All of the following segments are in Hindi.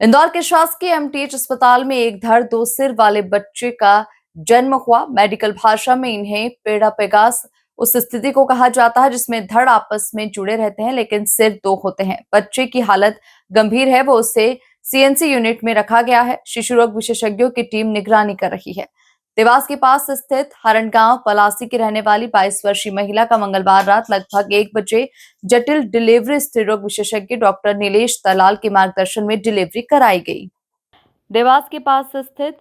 इंदौर के शासकीय एमटीएच अस्पताल में एक धड़ दो सिर वाले बच्चे का जन्म हुआ। मेडिकल भाषा में इन्हें पेड़ा पेगास उस स्थिति को कहा जाता है जिसमें धड़ आपस में जुड़े रहते हैं लेकिन सिर दो होते हैं। बच्चे की हालत गंभीर है, वो उसे सीएनसी यूनिट में रखा गया है। शिशु रोग विशेषज्ञों की टीम निगरानी कर रही है। देवास के पास स्थित हरणगांव पलासी की रहने वाली 22 वर्षीय महिला का मंगलवार रात लगभग 1 बजे जटिल डिलीवरी स्त्री रोग विशेषज्ञ डॉक्टर नीलेश दलाल के मार्गदर्शन में डिलीवरी कराई गई। देवास के पास स्थित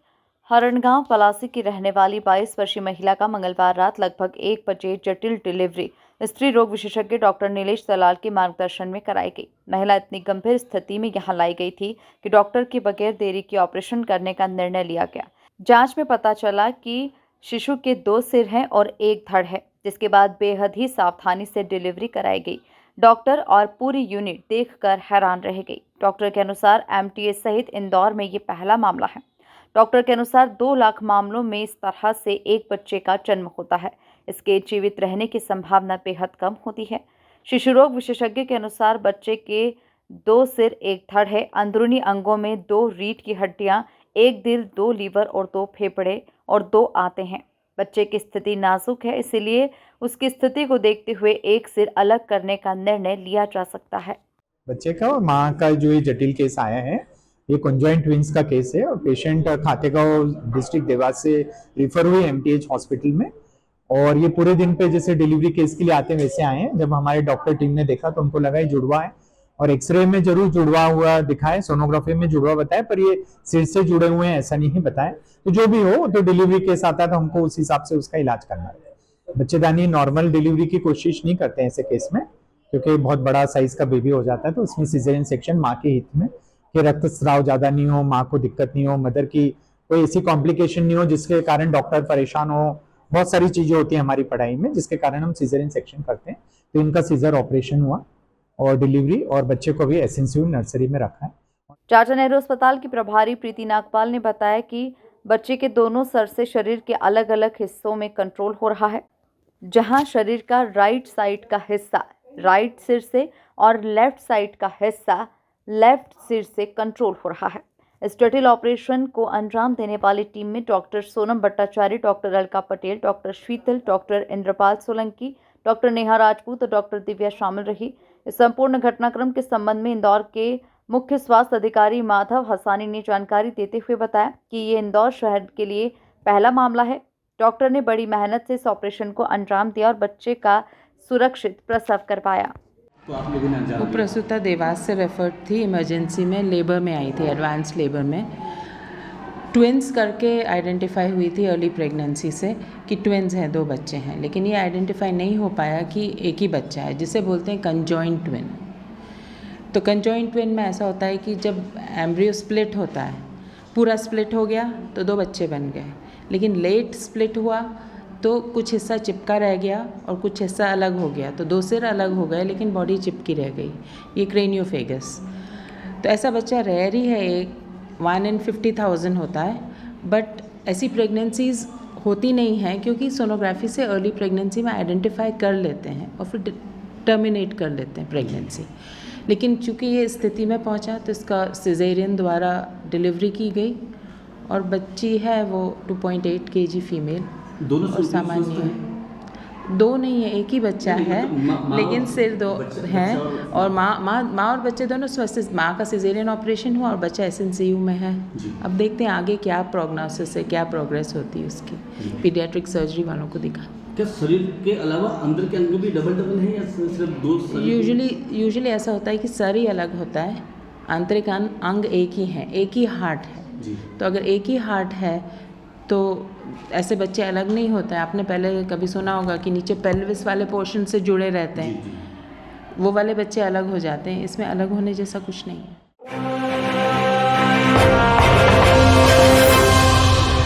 हरणगांव पलासी की रहने वाली 22 वर्षीय महिला का मंगलवार रात लगभग 1 बजे जटिल डिलीवरी स्त्री रोग विशेषज्ञ डॉक्टर नीलेश दलाल के मार्गदर्शन में कराई गई। महिला इतनी गंभीर स्थिति में यहां लाई गई थी कि डॉक्टर के बगैर देरी के ऑपरेशन करने का निर्णय लिया गया। जांच में पता चला कि शिशु के 2 सिर हैं और 1 धड़ है, जिसके बाद बेहद ही सावधानी से डिलीवरी कराई गई। डॉक्टर और पूरी यूनिट देखकर हैरान रह गई। डॉक्टर के अनुसार एमटीएच सहित इंदौर में ये पहला मामला है। डॉक्टर के अनुसार 2 लाख मामलों में इस तरह से एक बच्चे का जन्म होता है। इसके जीवित रहने की संभावना बेहद कम होती है। शिशु रोग विशेषज्ञ के अनुसार बच्चे के 2 सिर 1 धड़ है। अंदरूनी अंगों में 2 रीढ़ की हड्डियां, 1 दिल, 2 लीवर और 2 फेफड़े और 2 आते हैं। बच्चे की स्थिति नाजुक है, इसलिए उसकी स्थिति को देखते हुए एक सिर अलग करने का निर्णय लिया जा सकता है। बच्चे का और माँ का जो ये जटिल केस आया है, ये कॉन्जॉइंट ट्विंस का केस है और पेशेंट खातेगांव डिस्ट्रिक्ट देवास से रिफर हुए एमटीएच हॉस्पिटल में। और ये पूरे दिन पे जैसे डिलीवरी केस के लिए आते वैसे आए हैं। जब हमारे डॉक्टर टीम ने देखा तो उनको लगा ये जुड़वा है और एक्सरे में जरूर जुड़वा हुआ दिखाए, सोनोग्राफी में जुड़वा बताए, पर ये सिर से जुड़े हुए हैं ऐसा नहीं बताए। तो जो भी हो, तो डिलीवरी केस आता है तो हमको उस हिसाब से उसका इलाज करना है। बच्चेदानी नॉर्मल डिलीवरी की कोशिश नहीं करते हैं ऐसे केस में, क्योंकि बहुत बड़ा साइज का बेबी हो जाता है। तो उसमें सिजेरियन सेक्शन माँ के हित में, कि रक्तस्राव ज्यादा नहीं हो, माँ को दिक्कत नहीं हो, मदर की कोई ऐसी कॉम्प्लिकेशन नहीं हो जिसके कारण डॉक्टर परेशान हो। बहुत सारी चीजें होती है हमारी पढ़ाई में जिसके कारण हम सिजेरियन सेक्शन करते हैं। तो इनका सीजर ऑपरेशन हुआ और डिलीवरी, और बच्चे को भी एसएनसीयू नर्सरी में रखा है। चाचा नेहरू अस्पताल की प्रभारी प्रीति नागपाल ने बताया कि बच्चे के दोनों सर से शरीर के अलग अलग हिस्सों में कंट्रोल हो रहा है। जहां शरीर का राइट साइड का हिस्सा राइट सिर से और लेफ्ट साइड का हिस्सा लेफ्ट सिर से कंट्रोल हो रहा है। इस जटिल ऑपरेशन को अंजाम देने वाली टीम में doctor Sonam Bhattacharya, doctor Alka Patel, doctor Sheetal, doctor Indrapal Solanki, doctor Neha Rajput और डॉक्टर दिव्या शामिल रही। इस संपूर्ण घटनाक्रम के संबंध में इंदौर के मुख्य स्वास्थ्य अधिकारी माधव हसानी ने जानकारी देते हुए बताया कि ये इंदौर शहर के लिए पहला मामला है। डॉक्टर ने बड़ी मेहनत से इस ऑपरेशन को अंजाम दिया और बच्चे का सुरक्षित प्रसव करवाया। तो आप लोगों ने अंजाम वो प्रसूता देवास से रेफर्ड थी, इमरजेंसी में लेबर में आई थी, एडवांस लेबर में। ट्विन्स करके आइडेंटिफाई हुई थी अर्ली प्रेगनेंसी से कि ट्विन्स हैं, 2 बच्चे हैं, लेकिन ये आइडेंटिफाई नहीं हो पाया कि एक ही बच्चा है, जिसे बोलते हैं कंजॉइंट ट्विन। तो कंजॉइंट ट्विन में ऐसा होता है कि जब एम्ब्रियो स्प्लिट होता है, पूरा स्प्लिट हो गया तो 2 बच्चे बन गए, लेकिन लेट स्प्लिट हुआ तो कुछ हिस्सा चिपका रह गया और कुछ हिस्सा अलग हो गया, तो 2 सिर अलग हो गए लेकिन बॉडी चिपकी रह गई। ये क्रेनियोफेगस। तो ऐसा बच्चा रेयर ही है, एक 1 in 50,000 होता है, बट ऐसी प्रेगनेंसीज होती नहीं हैं क्योंकि सोनोग्राफी से अर्ली प्रेगनेंसी में आइडेंटिफाई कर लेते हैं और फिर टर्मिनेट कर लेते हैं प्रेगनेंसी। लेकिन चूँकि ये स्थिति में पहुँचा तो इसका सिजेरियन द्वारा डिलीवरी की गई और बच्ची है वो 2.8 kg फीमेल और सामान्य है। 2 नहीं है, एक ही बच्चा है, लेकिन सिर 2 हैं और माँ और बच्चे दोनों स्वस्थ। माँ का सिजेरियन ऑपरेशन हुआ और बच्चा एसएनसीयू में है। अब देखते हैं आगे क्या प्रोग्नोसिस है, क्या प्रोग्रेस होती है उसकी। पीडियाट्रिक सर्जरी वालों को दिखा। क्या शरीर के अलावा अंदर के अंग भी डबल है या सिर्फ 2? यूजुअली ऐसा होता है कि सर ही अलग होता है, आंतरिक अंग एक ही है, एक ही हार्ट है। तो अगर एक ही हार्ट है तो ऐसे बच्चे अलग नहीं होते हैं। आपने पहले कभी सुना होगा कि नीचे पेल्विस वाले पोर्शन से जुड़े रहते हैं, वो वाले बच्चे अलग हो जाते हैं। इसमें अलग होने जैसा कुछ नहीं है।